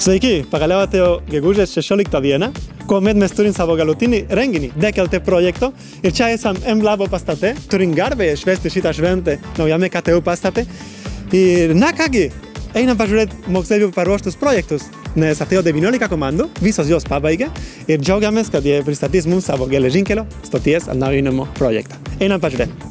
Sveiki, pagaliau atėjo gegužės 16 dieną, kuomet mes turim savo galutinį renginį DKLT projekto ir čia esam M-Labo pastate, turim garbę švęsti šitą šventę naujame KTU pastate. Ir na kągi, einam pažiūrėti moksleivių paruoštus projektus, nes atėjo 19 komandų, visos jos pabaigė ir džiaugiamės, kad jie pristatys mums savo geležinkelio stoties atnaujinimo projektą. Einam pažiūrėti.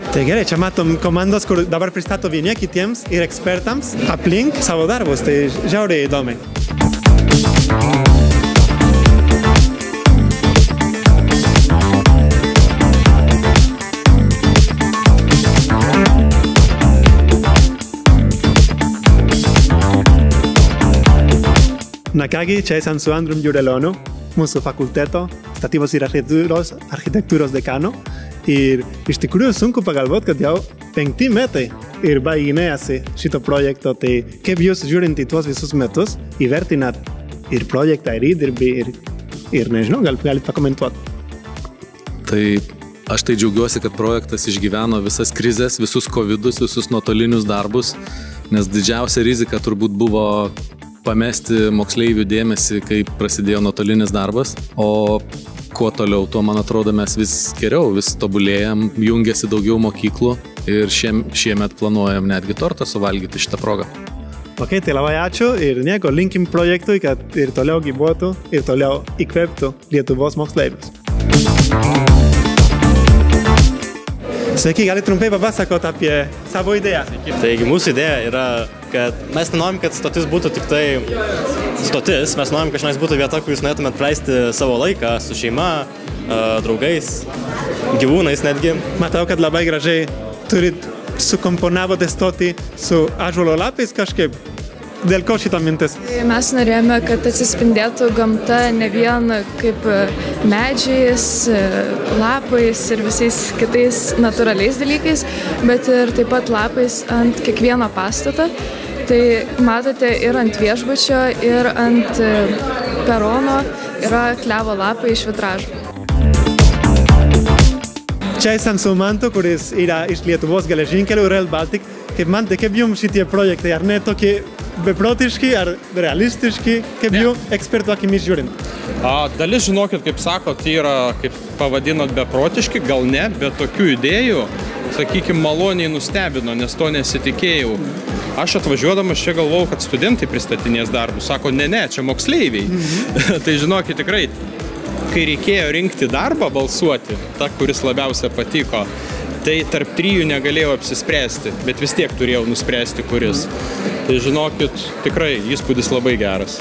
Tai gerai, čia matom komandos, kur dabar pristato vieni kitiems ir ekspertams aplink savo darbus, tai žiauriai įdomiai. Na kągi, čia esam su Andrium Jurelioniu, mūsų fakulteto statybos ir architektūros dekano. Ir iš tikrųjų sunku pagalvoti, kad jau 5 metai ir baiginėjasi šito projekto, tai kaip jūs žiūrint į tuos visus metus, įvertinat ir projektą, ir įdirbį, ir nežinau, galit pakomentuoti. Tai aš tai džiaugiuosi, kad projektas išgyveno visas krizės, visus covidus, visus nuotolinius darbus, nes didžiausia rizika turbūt buvo pamesti moksleivių dėmesį, kai prasidėjo nuotolinis darbas, o kuo toliau, tuo, man atrodo, mes vis geriau, vis tobulėjam, jungiasi daugiau mokyklų ir šiemet planuojam netgi tortą suvalgyti šitą progą. Ok, tai labai ačiū ir nieko, linkim projektui, kad ir toliau gyvuotų, ir toliau įkvėptų Lietuvos moksleivius. Sveiki, galite trumpai papasakoti apie savo idėją? Taigi, mūsų idėja yra, kad mes nenorim, kad stotis būtų tik tai stotis, mes norim, kad šiandien būtų vieta, kur jūs norėtumėt praleisti savo laiką su šeima, draugais, gyvūnais netgi. Matau, kad labai gražiai turit sukomponavote stotį su ąžuolo lapais kažkaip. Dėl ko šita mintis? Mes norėjome, kad atsispindėtų gamta ne vien kaip medžiais, lapais ir visais kitais natūraliais dalykais, bet ir taip pat lapais ant kiekvieno pastato. Tai matote ir ant viešbučio, ir ant perono yra klevo lapai iš vitražų. Čia esam su Mantu, kuris yra iš Lietuvos geležinkelių Rail Baltic. Kaip jums šitie projektai, ar ne tokie beprotiški, ar realistiški, kaip jų ekspertų akimis žiūrint? Dalis, žinokit, kaip sakot, tai yra, kaip pavadinot, beprotiški, gal ne, bet tokių idėjų, sakykime, maloniai nustebino, nes to nesitikėjau. Aš atvažiuodamas čia galvojau, kad studentai pristatinės darbus. Sako, ne, čia moksleiviai. Tai žinokit, tikrai, kai reikėjo rinkti darbą, balsuoti, tą, kuris labiausia patiko, tai tarp 3 negalėjau apsispręsti, bet vis tiek turėjau nuspręsti, kuris. Tai žinokit, tikrai įspūdis labai geras.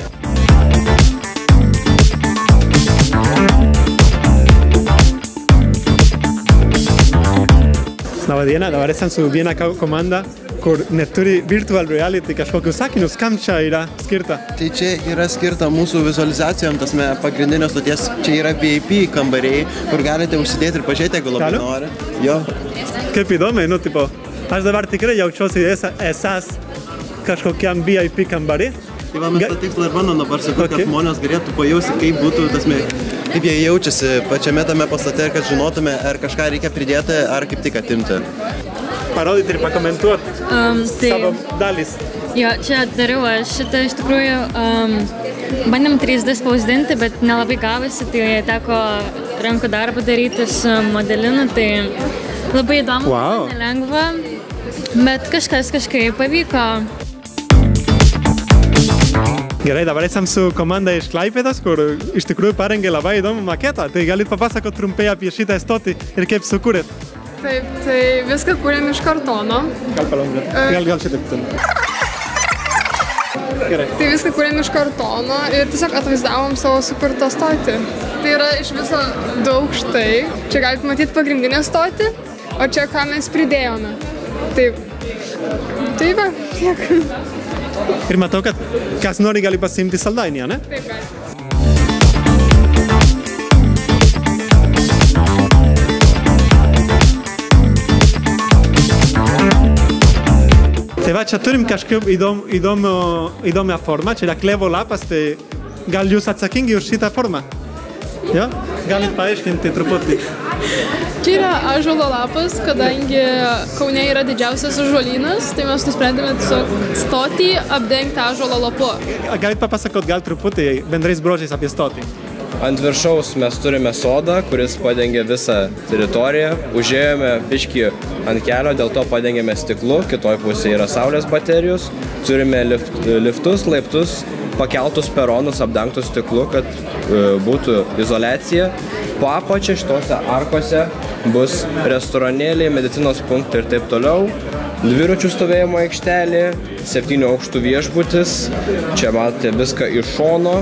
Labą dieną, dabar esam su viena komanda, kur neturi virtual reality kažkokius sakinius, kam čia yra skirta? Tai čia yra skirta mūsų vizualizacijom, tasme pagrindinės stoties, čia yra VIP kambariai, kur galite užsidėti ir pažiūrėti, jeigu labai nori. Jo. Kaip įdomiai, tipo, aš dabar tikrai jaučiuosi esas kažkokiam VIP kambarį. Tai va, mes tą tikslą ir bandom dabar sakyti, kad žmonės galėtų pajausti, kaip būtų, tasme, kaip jie jaučiasi pačiame tame pastate, kad žinotume, ar kažką reikia pridėti, ar kaip tik atimti. Parodyti ir pakomentuoti savo dalis. Jo, čia dariau aš šitą iš tikrųjų bandėm 3D spausdinti, bet nelabai gavosi, tai teko rankų darbą daryti su modelinu, tai labai įdomu, nelengva, bet kažkaip pavyko. Gerai, dabar esam su komanda iš Klaipėdos, kur iš tikrųjų parengė labai įdomų maketą, tai galit papasakoti trumpai apie šitą stotį ir kaip sukūrėt? Taip, tai viską kūrėm iš kartono. Gal šitaip. Gerai. Tai viską kūrėm iš kartono ir tiesiog atvaizdavom savo sukurtą stotį. Tai yra iš viso 2 aukštai. Čia galite matyti pagrindinę stotį, o čia ką mes pridėjome. Taip. Tai va, tiek. Ir matau, kad kas nori gali pasiimti saldainį, ne? Taip, gali. Tai va, čia turim kažkaip įdomią formą, čia yra klevo lapas, tai gal jūs atsakingi už šitą formą? Jo? Galit paaiškinti truputį. Čia yra ąžuolo lapas, kadangi Kaune yra didžiausias ąžuolynas, tai mes nusprendėme tiesiog stotį apdengti ąžuolo lapu. Galit papasakot gal truputį bendrais brožiais apie stotį? Ant viršaus mes turime sodą, kuris padengia visą teritoriją. Užėjome biškį ant kelio, dėl to padengėme stiklu, kitoj pusėje yra saulės baterijos. Turime liftus, laiptus, pakeltus peronus apdengtus stiklu, kad būtų izoliacija. Po apačia šitose arkose bus restoranėliai, medicinos punktai ir taip toliau. Dviračių stovėjimo aikštelė, 7 aukštų viešbutis. Čia matote viską iš šono.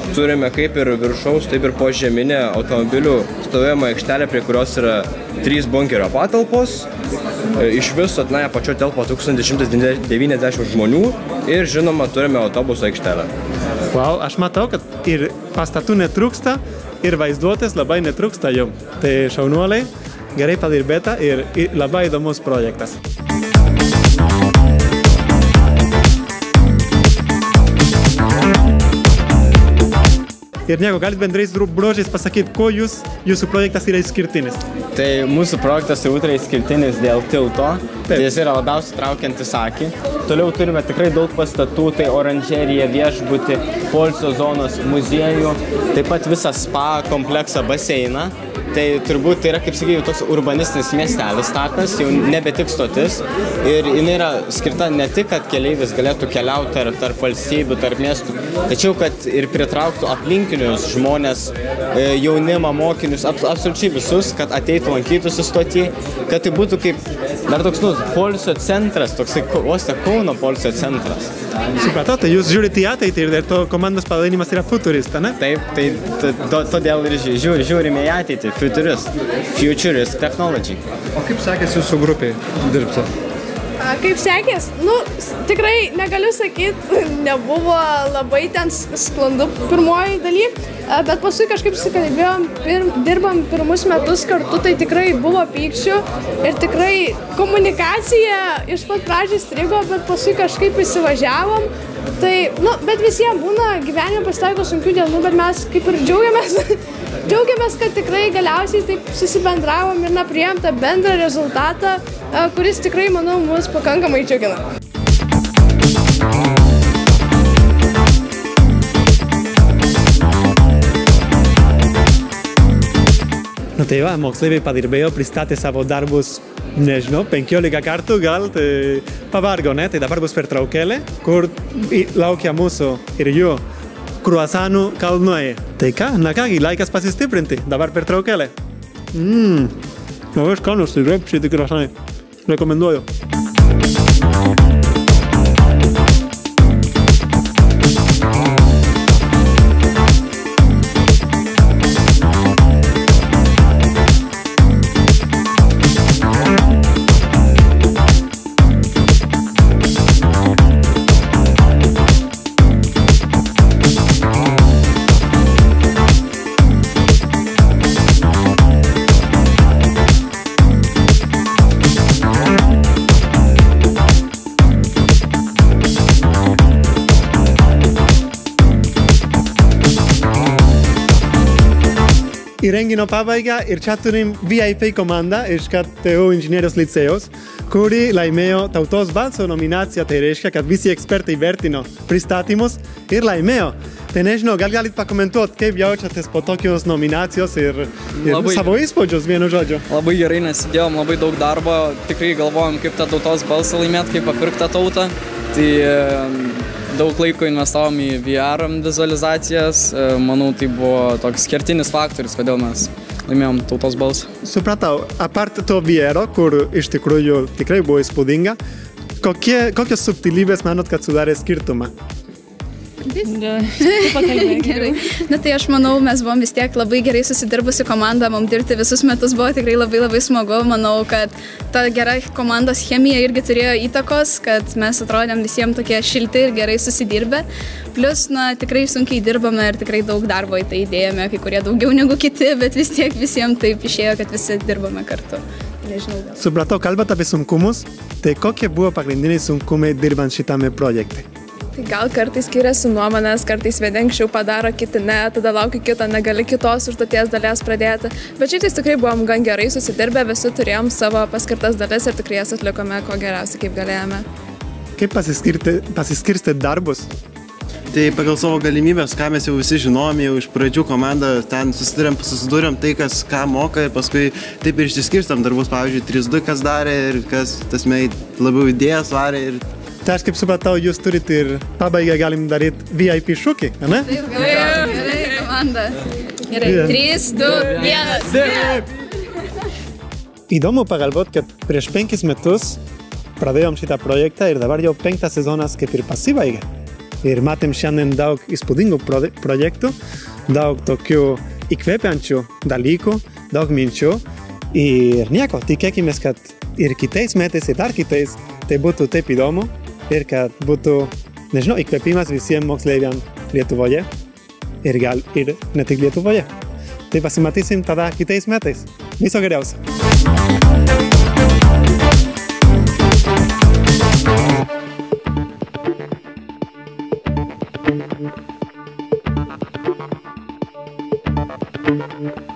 Turime kaip ir viršaus, taip ir požeminę automobilių stovėjimo aikštelę, prie kurios yra 3 bunkerio patalpos. Iš viso tenai apačioje telpa 1190 žmonių ir žinoma turime autobusų aikštelę. Wow, aš matau, kad ir pastatų netrūksta, ir vaizduotės labai netrūksta jum. Tai šaunuoliai, gerai padirbėta ir labai įdomus projektas. Ir nieko, galit bendrais brožiais pasakyti, ko jūsų projektas yra išskirtinis? Tai mūsų projektas turbūt yra išskirtinis dėl tilto, tai jis yra labiausiai traukiantis akį. Toliau turime tikrai daug pastatų, tai oranžerija, viešbutį, poilsio zonos, muziejų, taip pat visą spa kompleksą, baseiną. Tai turbūt tai yra, kaip sakėjau, toks urbanistinis miestelis tapęs, jau nebe tik stotis. Ir jinai yra skirta ne tik, kad keleivis galėtų keliauti tarp valstybių, tarp miestų, tačiau kad ir pritrauktų aplinkinius žmonės, jaunimą, mokinius, absoliučiai visus, kad ateitų lankytųsi stotį, kad tai būtų kaip dar toks poilsio centras, toksai uoste Kauno poilsio centras. Supratau, tai jūs žiūrite į ateitį ir to komandos pavadinimas yra futurista, ne? Taip, tai todėl ir žiūrime į ateitį. Futurist technology. O kaip sekėsi jūsų grupiai dirbti? Kaip sekės? Tikrai negaliu sakyti, nebuvo labai ten sklandu pirmoji daly, bet paskui kažkaip susikalbėjom, dirbam pirmus metus kartu, tai tikrai buvo pykčių ir tikrai komunikacija iš pat pradžių strigo, bet paskui kažkaip įsivažiavom. Tai, bet visiems būna gyvenime pasitaiko sunkių dienų, bet mes kaip ir džiaugiamės, kad tikrai galiausiai taip susibendravom ir priėjom tą bendrą rezultatą, kuris tikrai, manau, mus pakankamai džiugina. Tai va, moksleiviai padirbėjo, pristatė savo darbus, nežinau, 15 kartų gal, tai pavargo, ne? Tai dabar bus pertraukėlė, kur laukia mūsų ir jų kruasanų kalnai. Tai ką, laikas pasistiprinti, dabar pertraukėlė. Labai skanus, tai taip, šitie kruasanai. Rekomenduoju. Į renginio pabaigą ir čia turim VIP komandą iš KTU inžinierijos licėjaus, kuri laimėjo Tautos balso nominaciją, tai reiškia, kad visi ekspertai vertino pristatymus ir laimėjo. Tai nežinau, gal galit pakomentuoti, kaip jaučiatės po tokios nominacijos ir savo įspūdžius vienu žodžiu. Labai gerai, nes įdėjom labai daug darbo, tikrai galvojom, kaip tą Tautos balsą laimėti, kaip papirkti tą tautą. Tai daug laiko investavom į VR vizualizacijas, manau, tai buvo toks kertinis faktorius, kodėl mes laimėjom Tautos balsą. Supratau, apart to VR, kur iš tikrųjų tikrai buvo įspūdinga, kokios subtilybės manot, kad sudarė skirtumą? Gerai. Tai aš manau, mes buvom vis tiek labai gerai susidirbusi komanda, mums dirbti visus metus buvo tikrai labai smagu. Manau, kad ta gera komandos chemija irgi turėjo įtakos, kad mes atrodėm visiems tokie šilti ir gerai susidirbę. Plus, tikrai sunkiai dirbame ir tikrai daug darbo į tai įdėjome, kai kurie daugiau negu kiti, bet vis tiek visiems taip išėjo, kad visi dirbame kartu. nežinau. Supratau, kalbant apie sunkumus, tai kokie buvo pagrindiniai sunkumai dirbant šitame projekte? Tai gal kartais skiriasi nuomonės, kartais vieni anksčiau padaro, kiti ne, tada lauki kito, negali kitos užduoties dalies pradėti. Bet šitais tikrai buvom gan gerai susidirbę, visi turėjom savo paskirtas dalis ir tikrai jas atlikome ko geriausiai, kaip galėjome. Kaip pasiskirsti darbus? Tai pagal savo galimybės, ką mes jau visi žinom, jau iš pradžių komandą ten susidūrėm tai, kas ką moka ir paskui taip ir išsiskirstam darbus, pavyzdžiui, 3-2 kas darė ir kas tasmei labiau idėjas varė ir... Tai aš kaip supratau, jūs turite ir pabaigę galim daryti VIP šūkį, ne? Taip, gerai, komanda. Gerai, 3, 2, 1. Įdomu pagalvot, kad prieš 5 metus pradėjom šitą projektą ir dabar jau 5 sezonas kaip ir pasibaigė. Ir matėm šiandien daug įspūdingų projektų, daug tokių įkvepiančių dalykų, daug minčių. Ir nieko, tikėkimės, kad ir kitais metais, ir dar kitais, tai būtų taip įdomu ir kad būtų, nežinau, įkvėpimas visiems moksleiviams Lietuvoje ir gal ir ne tik Lietuvoje. Tai pasimatysim tada kitais metais. Viso geriausio. Thank you.